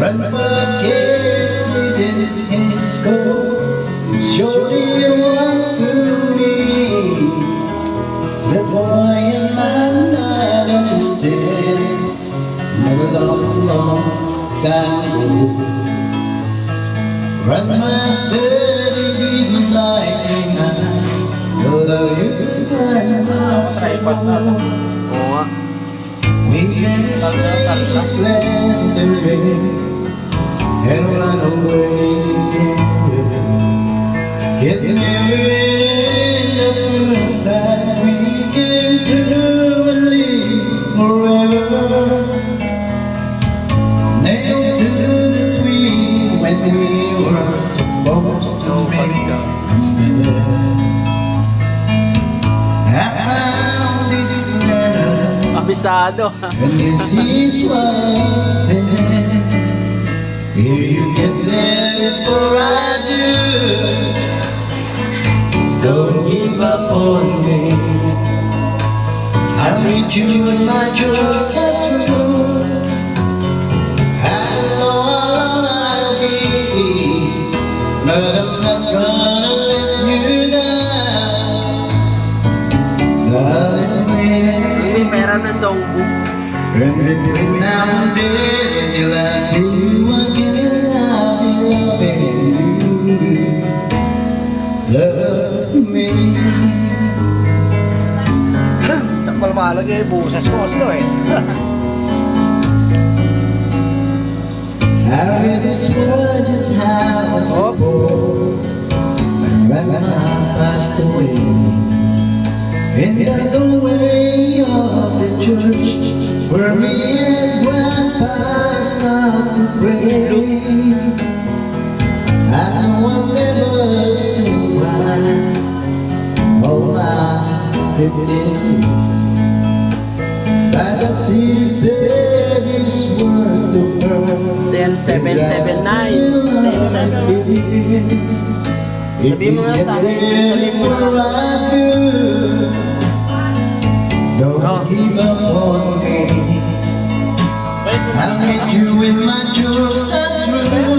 Run forget within his scope. It surely wants to be the boy and man not understand. Never long time ago. Run master didn't like me now. Although you run Oo nga. we had spaces left to live and run away together. Yet never in the first time we came to and live forever. Nailed to the tree when we were supposed to meet and still I found this letter. Abisado. And this is what it said. Here you get there before I do. Don't give up on me. I'll meet you in my church at true. I don't know how long I'll be, but I'm not gonna let you down. Darling, May pera na songbook. and between now and then, till I see you again, I'll be loving you. Love me. Takpal malagay, busas ko oslo eh. I really swore just how I was born. My grandma passed away. In the other way of the church, where me and Grandpa stopped to pray, I know I'll never say why. Oh, my 50 years. But as he said these words to her, 10779. 107. Sabi mo na sa akin, sabi mo na. Don't give up on me. I'll meet you in my jewels at true.